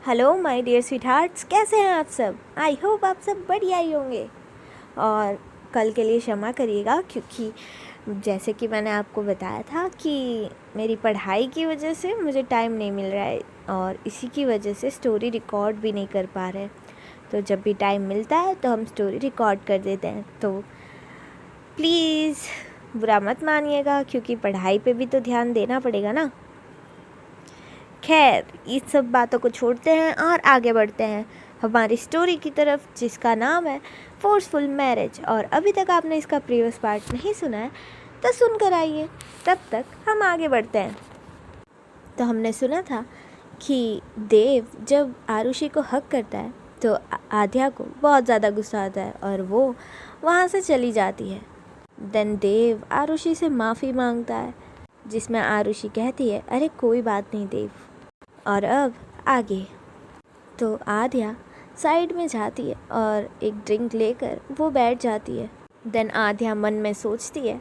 Hello my dear sweethearts, कैसे हैं आप सब। आई होप आप सब बढ़िया ही होंगे। और कल के लिए क्षमा करिएगा, क्योंकि जैसे कि मैंने आपको बताया था कि मेरी पढ़ाई की वजह से मुझे टाइम नहीं मिल रहा है और इसी की वजह से स्टोरी रिकॉर्ड भी नहीं कर पा रहे। तो जब भी टाइम मिलता है तो हम स्टोरी रिकॉर्ड कर देते हैं। तो प्लीज़ बुरा मत मानिएगा, क्योंकि पढ़ाई पे भी तो ध्यान देना पड़ेगा ना। खैर, इस सब बातों को छोड़ते हैं और आगे बढ़ते हैं हमारी स्टोरी की तरफ, जिसका नाम है फोर्सफुल मैरिज। और अभी तक आपने इसका प्रीवियस पार्ट नहीं सुना है तो सुनकर आइए, तब तक हम आगे बढ़ते हैं। तो हमने सुना था कि देव जब आरुषि को हक करता है तो आध्या को बहुत ज़्यादा गुस्सा आता है और वो वहाँ से चली जाती है। देन देव आरुषि से माफ़ी मांगता है, जिसमें आरुषि कहती है, अरे कोई बात नहीं देव। और अब आगे तो आध्या साइड में जाती है और एक ड्रिंक लेकर वो बैठ जाती है। देन आध्या मन में सोचती है,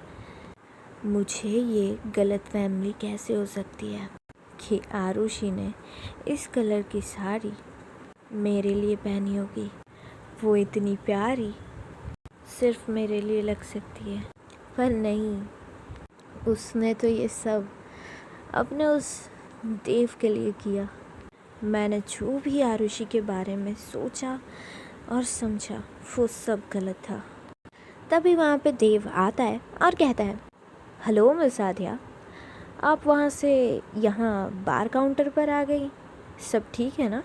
मुझे ये गलतफहमी कैसे हो सकती है कि आरुषि ने इस कलर की साड़ी मेरे लिए पहनी होगी। वो इतनी प्यारी सिर्फ मेरे लिए लग सकती है, पर नहीं, उसने तो ये सब अपने उस देव के लिए किया। मैंने जो भी आरुषि के बारे में सोचा और समझा वो सब गलत था। तभी वहाँ पे देव आता है और कहता है, हेलो मिस आध्या, आप वहाँ से यहाँ बार काउंटर पर आ गई, सब ठीक है ना।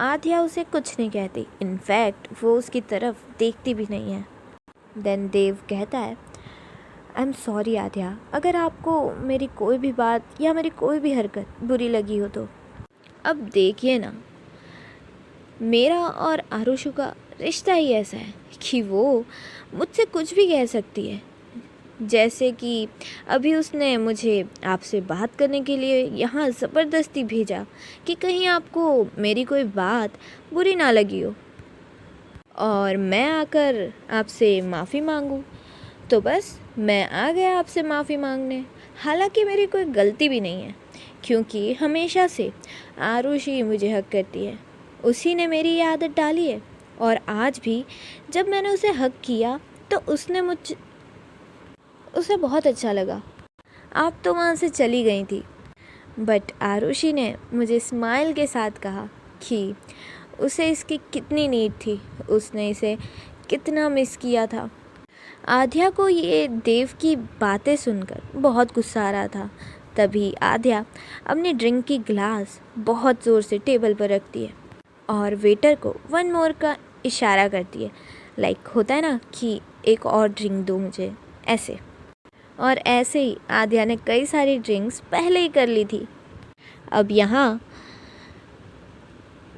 आध्या उसे कुछ नहीं कहती, इनफैक्ट वो उसकी तरफ देखती भी नहीं है। देन देव कहता है, आई एम सॉरी आध्या, अगर आपको मेरी कोई भी बात या मेरी कोई भी हरकत बुरी लगी हो तो। अब देखिए ना, मेरा और आरुषु का रिश्ता ही ऐसा है कि वो मुझसे कुछ भी कह सकती है। जैसे कि अभी उसने मुझे आपसे बात करने के लिए यहाँ ज़बरदस्ती भेजा कि कहीं आपको मेरी कोई बात बुरी ना लगी हो और मैं आकर आपसे माफ़ी मांगूँ। तो बस मैं आ गया आपसे माफ़ी मांगने। हालांकि मेरी कोई गलती भी नहीं है, क्योंकि हमेशा से आरुषि मुझे हक करती है, उसी ने मेरी ये आदत डाली है। और आज भी जब मैंने उसे हक किया तो उसे बहुत अच्छा लगा। आप तो वहाँ से चली गई थी, बट आरुषि ने मुझे स्माइल के साथ कहा कि उसे इसकी कितनी नीड थी, उसने इसे कितना मिस किया था। आध्या को ये देव की बातें सुनकर बहुत गुस्सा आ रहा था। तभी आध्या अपनी ड्रिंक की ग्लास बहुत ज़ोर से टेबल पर रखती है और वेटर को वन मोर का इशारा करती है, लाइक होता है ना कि एक और ड्रिंक दो मुझे, ऐसे। और ऐसे ही आध्या ने कई सारी ड्रिंक्स पहले ही कर ली थी। अब यहाँ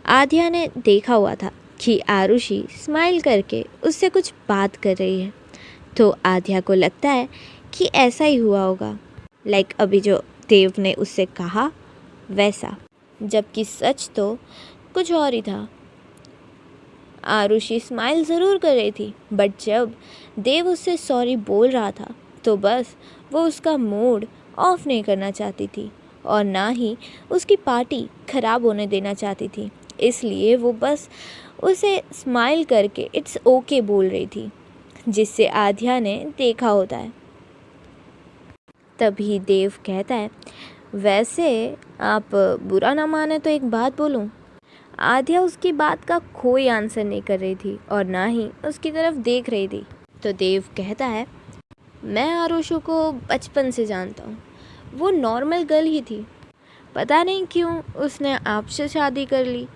आध्या ने देखा हुआ था कि आरुषि स्माइल करके उससे कुछ बात कर रही है, तो आध्या को लगता है कि ऐसा ही हुआ होगा, लाइक अभी जो देव ने उससे कहा वैसा, जबकि सच तो कुछ और ही था। आरुषि स्माइल ज़रूर कर रही थी, बट जब देव उससे सॉरी बोल रहा था तो बस वो उसका मूड ऑफ नहीं करना चाहती थी और ना ही उसकी पार्टी ख़राब होने देना चाहती थी। इसलिए वो बस उसे स्माइल करके इट्स ओके बोल रही थी, जिससे आध्या ने देखा होता है। तभी देव कहता है, वैसे आप बुरा ना माने तो एक बात बोलूं। आध्या उसकी बात का कोई आंसर नहीं कर रही थी और ना ही उसकी तरफ देख रही थी। तो देव कहता है, मैं आरुषु को बचपन से जानता हूँ, वो नॉर्मल गर्ल ही थी, पता नहीं क्यों उसने आपसे शादी कर ली।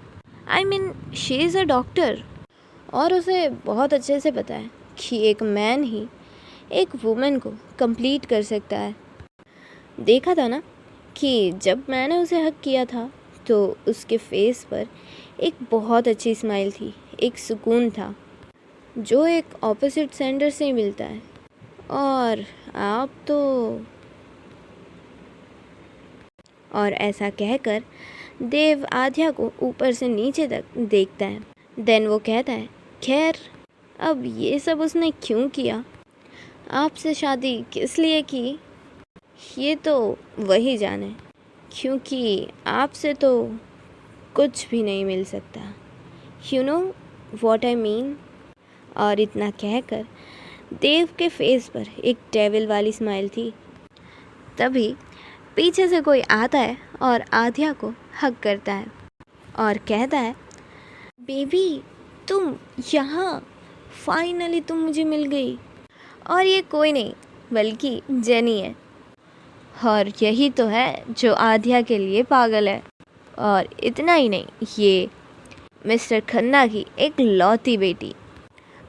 I mean she is a doctor और उसे बहुत अच्छे से पता है कि एक मैन ही एक वुमेन को कंप्लीट कर सकता है। देखा था ना कि जब मैंने उसे हक किया था तो उसके फेस पर एक बहुत अच्छी स्माइल थी, एक सुकून था जो एक ऑपोजिट सेंडर से ही मिलता है। और आप तो, और ऐसा कहकर देव आध्या को ऊपर से नीचे तक देखता है। देन वो कहता है, खैर अब ये सब उसने क्यों किया, आपसे शादी किस लिए की, ये तो वही जाने, क्योंकि आपसे तो कुछ भी नहीं मिल सकता। You know what I mean. और इतना कहकर देव के फेस पर एक डेविल वाली स्माइल थी। तभी पीछे से कोई आता है और आध्या को हग करता है और कहता है, बेबी तुम यहाँ, फाइनली तुम मुझे मिल गई। और ये कोई नहीं बल्कि जेनी है। और यही तो है जो आध्या के लिए पागल है। और इतना ही नहीं, ये मिस्टर खन्ना की एक लौती बेटी।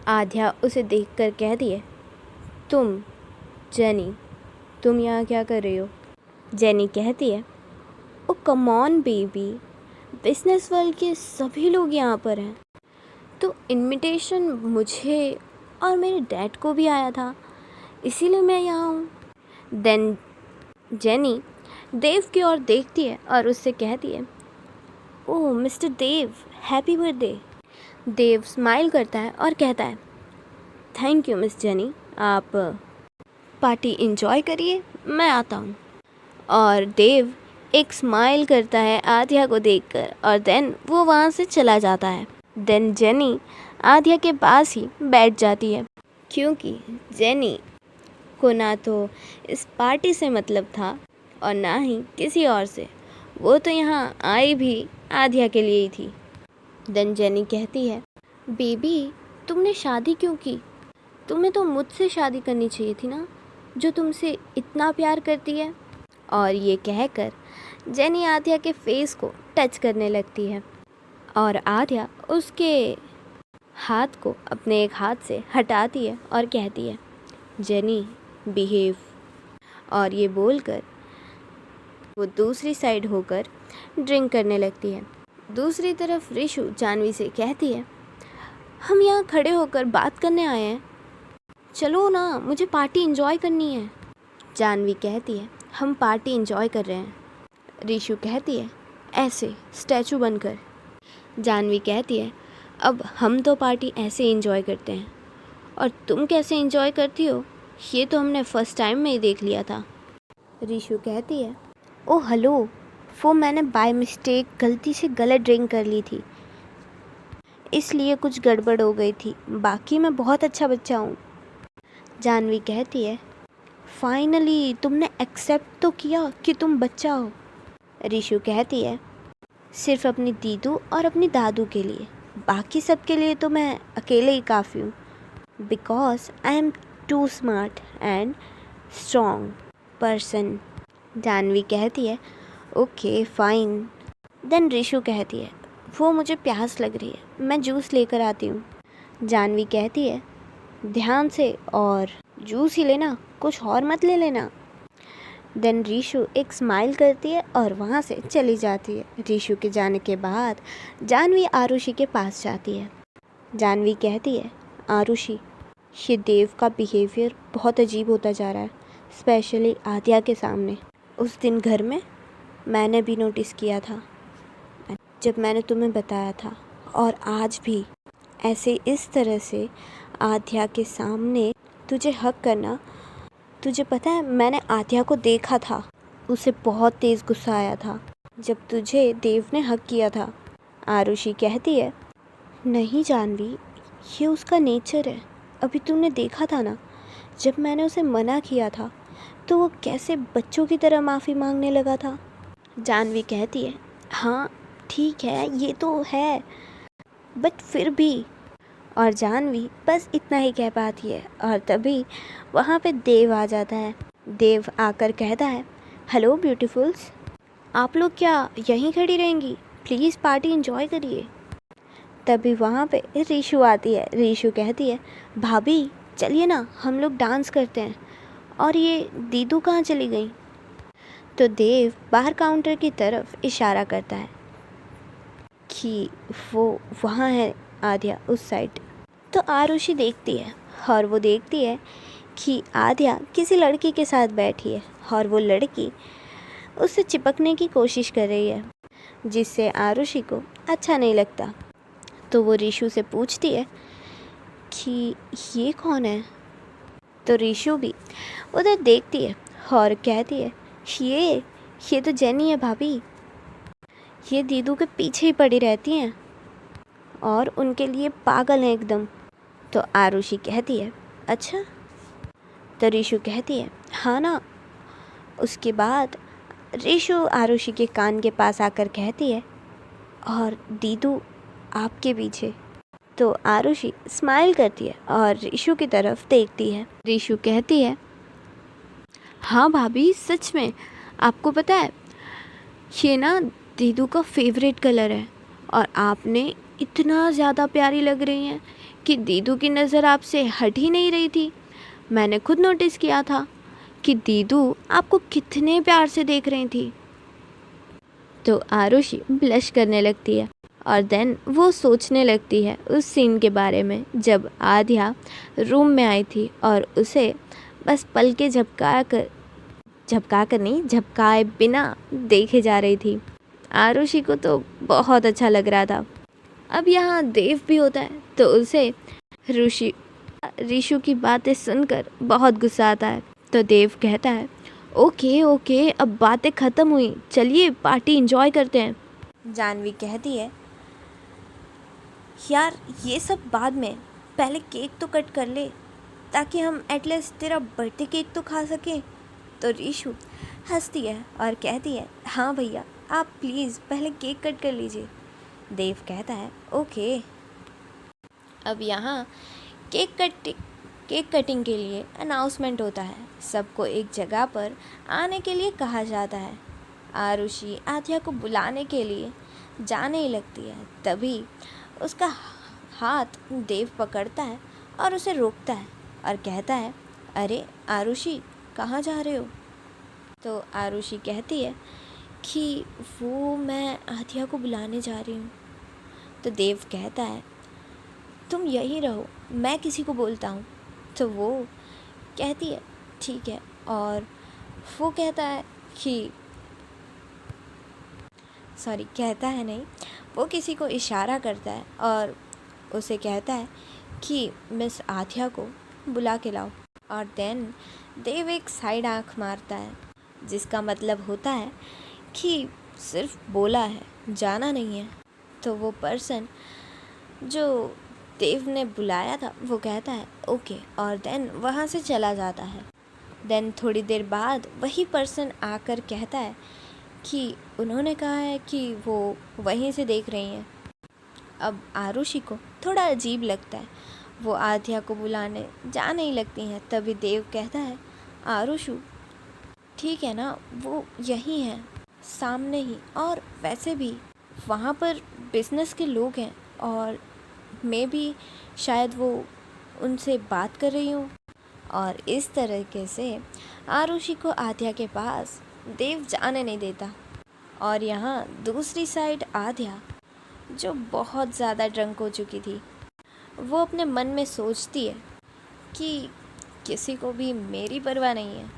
आध्या उसे देखकर कहती है, तुम जेनी, तुम यहाँ क्या कर रही हो? जेनी कहती है, oh come on baby, business world के सभी लोग यहाँ पर हैं, तो इनविटेशन मुझे और मेरे डैड को भी आया था, इसीलिए मैं यहाँ हूँ। देन जेनी देव की ओर देखती है और उससे कहती है, ओह मिस्टर देव, हैप्पी बर्थडे। देव स्माइल करता है और कहता है, थैंक यू मिस जेनी, आप पार्टी इंजॉय करिए, मैं आता हूँ। और देव एक स्माइल करता है आध्या को देखकर और देन वो वहाँ से चला जाता है। देन जेनी आध्या के पास ही बैठ जाती है, क्योंकि जेनी को ना तो इस पार्टी से मतलब था और ना ही किसी और से। वो तो यहाँ आई भी आध्या के लिए ही थी। देन जेनी कहती है, बेबी तुमने शादी क्यों की? तुम्हें तो मुझसे शादी करनी चाहिए थी ना, जो तुमसे इतना प्यार करती है। और ये कहकर जेनी आध्या के फेस को टच करने लगती है और आध्या उसके हाथ को अपने एक हाथ से हटाती है और कहती है, जेनी बिहेव। और ये बोलकर वो दूसरी साइड होकर ड्रिंक करने लगती है। दूसरी तरफ रिशु जानवी से कहती है, हम यहाँ खड़े होकर बात करने आए हैं, चलो ना, मुझे पार्टी एंजॉय करनी है। जानवी कहती है, हम पार्टी एंजॉय कर रहे हैं। रिशु कहती है, ऐसे स्टैचू बनकर। जानवी कहती है, अब हम तो पार्टी ऐसे एंजॉय करते हैं और तुम कैसे एंजॉय करती हो ये तो हमने फर्स्ट टाइम में ही देख लिया था। रिशु कहती है, ओ हेलो, वो मैंने बाय मिस्टेक गलती से गलत ड्रिंक कर ली थी, इसलिए कुछ गड़बड़ हो गई थी, बाकी मैं बहुत अच्छा बच्चा हूँ। जानवी कहती है, फाइनली तुमने एक्सेप्ट तो किया कि तुम बच्चा हो। रिशु कहती है, सिर्फ अपनी दीदू और अपनी दादू के लिए, बाकी सब के लिए तो मैं अकेले ही काफ़ी हूँ, because I am too smart and strong person. Janvi कहती है, ओके फाइन। देन रिशु कहती है, वो मुझे प्यास लग रही है, मैं जूस लेकर आती हूँ। जानवी कहती है, ध्यान से और जूस ही लेना, कुछ और मत ले लेना। देन रिशु एक स्माइल करती है और वहाँ से चली जाती है। रिशु के जाने के बाद जानवी आरुषि के पास जाती है। जानवी कहती है, आरुषि, ये देव का बिहेवियर बहुत अजीब होता जा रहा है, स्पेशली आध्या के सामने। उस दिन घर में मैंने भी नोटिस किया था जब मैंने तुम्हें बताया था, और आज भी ऐसे इस तरह से आध्या के सामने तुझे हक करना। तुझे पता है, मैंने आध्या को देखा था, उसे बहुत तेज़ गुस्सा आया था जब तुझे देव ने हक किया था। आरुषि कहती है, नहीं जानवी, ये उसका नेचर है। अभी तूने देखा था ना, जब मैंने उसे मना किया था तो वो कैसे बच्चों की तरह माफ़ी मांगने लगा था। जानवी कहती है, हाँ ठीक है, ये तो है, बट फिर भी। और जानवी बस इतना ही कह पाती है और तभी वहाँ पे देव आ जाता है। देव आकर कहता है, हेलो ब्यूटीफुल्स, आप लोग क्या यहीं खड़ी रहेंगी? प्लीज़ पार्टी एंजॉय करिए। तभी वहाँ पे रिशु आती है। रिशु कहती है, भाभी चलिए ना, हम लोग डांस करते हैं। और ये दीदू कहाँ चली गई? तो देव बाहर काउंटर की तरफ इशारा करता है कि वो वहाँ है आध्या, उस साइड। तो आरुषि देखती है और वो देखती है कि आध्या किसी लड़की के साथ बैठी है और वो लड़की उससे चिपकने की कोशिश कर रही है, जिससे आरुषि को अच्छा नहीं लगता। तो वो रिशु से पूछती है कि ये कौन है? तो रिशु भी उधर देखती है और कहती है, ये तो जेनी है भाभी। ये दीदू के पीछे ही पड़ी रहती हैं और उनके लिए पागल हैं एकदम। तो आरुषि कहती है अच्छा। तो रीशु कहती है हाँ ना। उसके बाद रीशु आरुषि के कान के पास आकर कहती है और दीदू आपके पीछे। तो आरुषि स्माइल करती है और रीशु की तरफ देखती है। रीशु कहती है हाँ भाभी सच में, आपको पता है ये ना दीदू का फेवरेट कलर है और आपने इतना ज़्यादा प्यारी लग रही हैं कि दीदू की नज़र आपसे हट ही नहीं रही थी। मैंने खुद नोटिस किया था कि दीदू आपको कितने प्यार से देख रही थी। तो आरुषि ब्लश करने लगती है और देन वो सोचने लगती है उस सीन के बारे में जब आध्या रूम में आई थी और उसे बस पलके झपकाए बिना देखे जा रही थी। आरुषि को तो बहुत अच्छा लग रहा था। अब यहाँ देव भी होता है तो उसे रीशु की बातें सुनकर बहुत गुस्सा आता है। तो देव कहता है ओके अब बातें ख़त्म हुई, चलिए पार्टी एंजॉय करते हैं। जानवी कहती है यार ये सब बाद में, पहले केक तो कट कर ले ताकि हम एटलीस्ट तेरा बर्थडे केक तो खा सकें। तो रीशु हंसती है और कहती है हाँ भैया आप प्लीज़ पहले केक कट कर लीजिए। देव कहता है ओके। अब यहाँ केक कटिंग के लिए अनाउंसमेंट होता है। सबको एक जगह पर आने के लिए कहा जाता है। आरुषि आध्या को बुलाने के लिए जाने ही लगती है, तभी उसका हाथ देव पकड़ता है और उसे रोकता है और कहता है अरे आरुषि कहाँ जा रहे हो। तो आरुषि कहती है कि वो मैं आध्या को बुलाने जा रही हूँ। तो देव कहता है तुम यहीं रहो, मैं किसी को बोलता हूँ। तो वो कहती है ठीक है और वो कहता है वो किसी को इशारा करता है और उसे कहता है कि मिस आध्या को बुला के लाओ। और देन देव एक साइड आंख मारता है जिसका मतलब होता है कि सिर्फ बोला है, जाना नहीं है। तो वो पर्सन जो देव ने बुलाया था वो कहता है ओके और देन वहाँ से चला जाता है। देन थोड़ी देर बाद वही पर्सन आकर कहता है कि उन्होंने कहा है कि वो वहीं से देख रही हैं। अब आरुषि को थोड़ा अजीब लगता है, वो आध्या को बुलाने जा नहीं लगती हैं। तभी देव कहता है आरुषु ठीक है ना, वो यहीं है सामने ही, और वैसे भी वहाँ पर बिजनेस के लोग हैं और मैं भी शायद वो उनसे बात कर रही हूँ। और इस तरीके से आरुषि को आध्या के पास देव जाने नहीं देता। और यहाँ दूसरी साइड आध्या जो बहुत ज़्यादा ड्रंक हो चुकी थी, वो अपने मन में सोचती है कि किसी को भी मेरी परवाह नहीं है।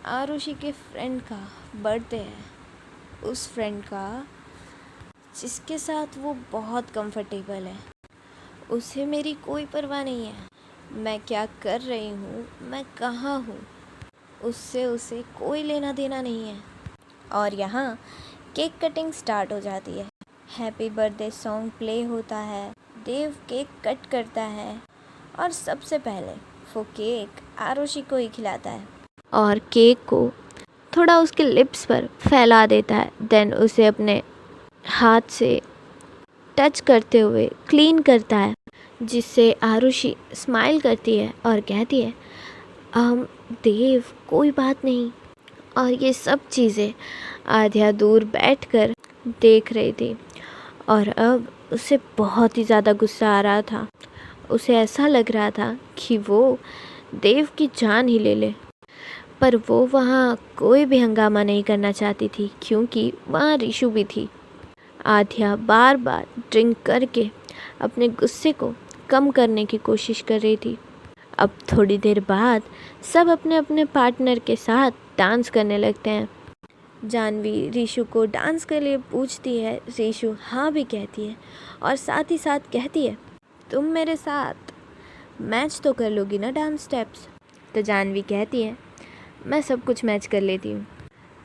आरुषि के फ्रेंड का बर्थडे है, उस फ्रेंड का जिसके साथ वो बहुत कंफर्टेबल है, उसे मेरी कोई परवाह नहीं है। मैं क्या कर रही हूँ, मैं कहाँ हूँ, उससे उसे कोई लेना देना नहीं है। और यहाँ केक कटिंग स्टार्ट हो जाती है। हैप्पी बर्थडे सॉन्ग प्ले होता है, देव केक कट करता है और सबसे पहले वो केक आरुषि को ही खिलाता है और केक को थोड़ा उसके लिप्स पर फैला देता है। देन उसे अपने हाथ से टच करते हुए क्लीन करता है, जिससे आरुषि स्माइल करती है और कहती है देव कोई बात नहीं। और ये सब चीज़ें आध्या दूर बैठकर देख रही थी और अब उसे बहुत ही ज़्यादा गुस्सा आ रहा था। उसे ऐसा लग रहा था कि वो देव की जान ही ले ले, पर वो वहाँ कोई भी हंगामा नहीं करना चाहती थी क्योंकि वहाँ रीशु भी थी। आध्या बार बार ड्रिंक करके अपने गुस्से को कम करने की कोशिश कर रही थी। अब थोड़ी देर बाद सब अपने अपने पार्टनर के साथ डांस करने लगते हैं। जानवी रीशु को डांस के लिए पूछती है, रीशु हाँ भी कहती है और साथ ही साथ कहती है तुम मेरे साथ मैच तो कर लोगी ना डांस स्टेप्स। तो जानवी कहती है मैं सब कुछ मैच कर लेती हूँ।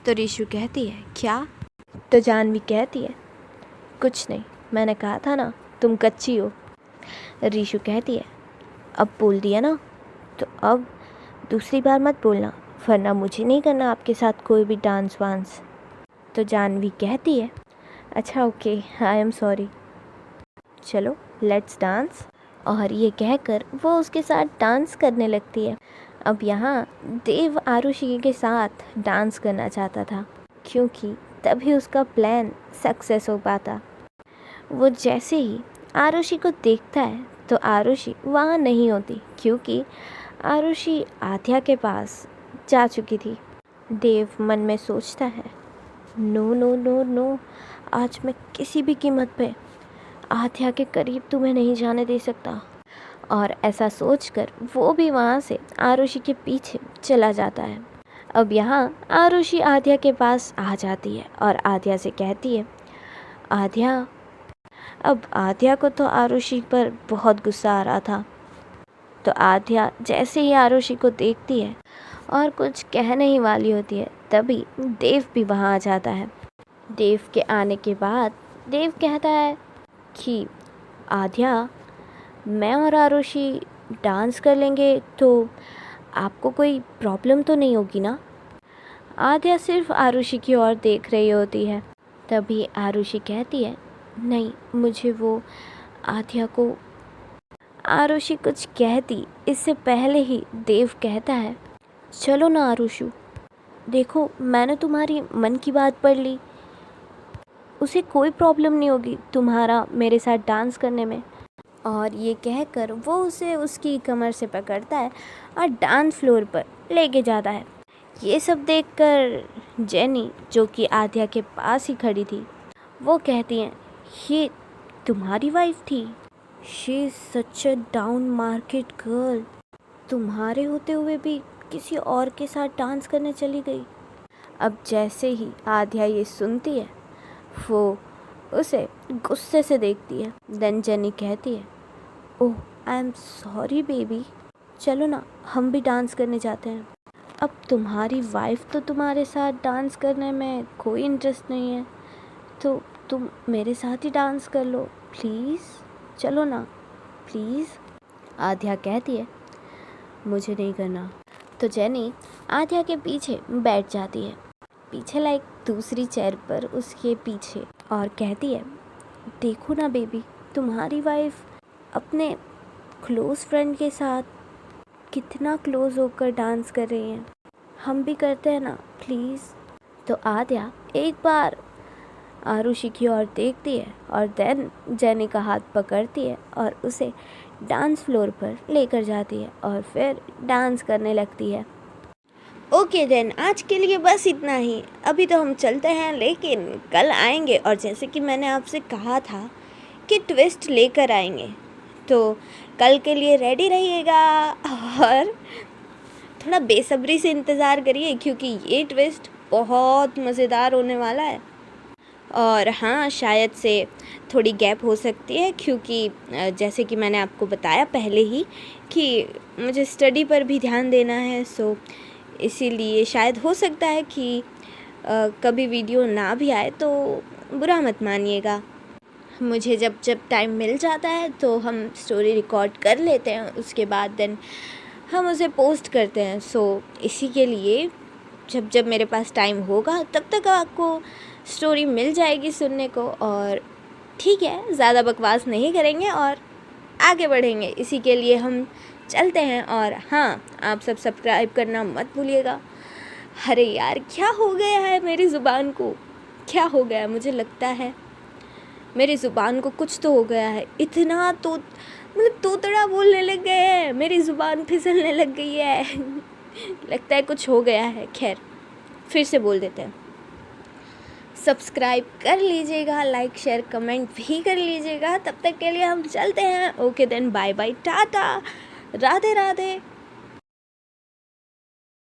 तो रीशु कहती है क्या? तो जानवी कहती है कुछ नहीं, मैंने कहा था ना तुम कच्ची हो। रीशु कहती है अब बोल दिया ना, तो अब दूसरी बार मत बोलना, वरना मुझे नहीं करना आपके साथ कोई भी डांस वांस। तो जानवी कहती है अच्छा ओके, आई एम सॉरी, चलो लेट्स डांस। और ये कहकर वो उसके साथ डांस करने लगती है। अब यहाँ देव आरुषि के साथ डांस करना चाहता था, क्योंकि तभी उसका प्लान सक्सेस हो पाता। वो जैसे ही आरुषि को देखता है तो आरुषि वहाँ नहीं होती, क्योंकि आरुषि आध्या के पास जा चुकी थी। देव मन में सोचता है नो नो नो नो, आज मैं किसी भी कीमत पे आध्या के करीब तुम्हें नहीं जाने दे सकता। और ऐसा सोचकर वो भी वहाँ से आरुषि के पीछे चला जाता है। अब यहाँ आरुषि आध्या के पास आ जाती है और आध्या से कहती है आध्या। अब आध्या को तो आरुषि पर बहुत गुस्सा आ रहा था, तो आध्या जैसे ही आरुषि को देखती है और कुछ कहने ही वाली होती है, तभी देव भी वहाँ आ जाता है। देव के आने के बाद देव कहता है कि आध्या, मैं और आरुषि डांस कर लेंगे तो आपको कोई प्रॉब्लम तो नहीं होगी ना। आध्या सिर्फ आरुषि की ओर देख रही होती है। तभी आरुषि कहती है नहीं, मुझे वो आध्या को। आरुषि कुछ कहती इससे पहले ही देव कहता है चलो ना आरुषु, देखो मैंने तुम्हारी मन की बात पढ़ ली, उसे कोई प्रॉब्लम नहीं होगी तुम्हारा मेरे साथ डांस करने में। और ये कहकर वो उसे उसकी कमर से पकड़ता है और डांस फ्लोर पर लेके जाता है। ये सब देखकर जेनी, जो कि आध्या के पास ही खड़ी थी, वो कहती हैं ये तुम्हारी वाइफ थी। She is such a down market girl, तुम्हारे होते हुए भी किसी और के साथ डांस करने चली गई। अब जैसे ही आध्या ये सुनती है वो उसे गुस्से से देखती है। देन जेनी कहती है ओह आई एम सॉरी बेबी, चलो ना हम भी डांस करने जाते हैं। अब तुम्हारी वाइफ तो तुम्हारे साथ डांस करने में कोई इंटरेस्ट नहीं है, तो तुम मेरे साथ ही डांस कर लो प्लीज़, चलो ना प्लीज़। आध्या कहती है मुझे नहीं करना। तो जेनी आध्या के पीछे बैठ जाती है, पीछे लाइक दूसरी चेयर पर उसके पीछे, और कहती है देखो ना बेबी, तुम्हारी वाइफ अपने क्लोज़ फ्रेंड के साथ कितना क्लोज़ होकर डांस कर रही हैं, हम भी करते हैं ना प्लीज़। तो आध्या एक बार आरुषि की ओर देखती है और देन जेनी का हाथ पकड़ती है और उसे डांस फ्लोर पर लेकर जाती है और फिर डांस करने लगती है। ओके देन, आज के लिए बस इतना ही। अभी तो हम चलते हैं, लेकिन कल आएंगे और जैसे कि मैंने आपसे कहा था कि ट्विस्ट लेकर आएंगे, तो कल के लिए रेडी रहिएगा और थोड़ा बेसब्री से इंतज़ार करिए, क्योंकि ये ट्विस्ट बहुत मज़ेदार होने वाला है। और हाँ, शायद से थोड़ी गैप हो सकती है, क्योंकि जैसे कि मैंने आपको बताया पहले ही कि मुझे स्टडी पर भी ध्यान देना है, सो इसीलिए शायद हो सकता है कि कभी वीडियो ना भी आए, तो बुरा मत मानिएगा। मुझे जब टाइम मिल जाता है तो हम स्टोरी रिकॉर्ड कर लेते हैं, उसके बाद देन हम उसे पोस्ट करते हैं। सो इसी के लिए जब मेरे पास टाइम होगा तब तक आपको स्टोरी मिल जाएगी सुनने को। और ठीक है, ज़्यादा बकवास नहीं करेंगे और आगे बढ़ेंगे, इसी के लिए हम चलते हैं। और हाँ, आप सब सब्सक्राइब करना मत भूलिएगा। अरे यार, क्या हो गया है मेरी ज़ुबान को, क्या हो गया है? मुझे लगता है मेरी ज़ुबान को कुछ तो हो गया है। इतना तो मतलब तोतड़ा बोलने लग गए हैं, मेरी ज़ुबान फिसलने लग गई है लगता है कुछ हो गया है। खैर, फिर से बोल देते हैं। सब्सक्राइब कर लीजिएगा, लाइक शेयर कमेंट भी कर लीजिएगा। तब तक के लिए हम चलते हैं। ओके देन, बाय बाय, टाटा, राधे राधे।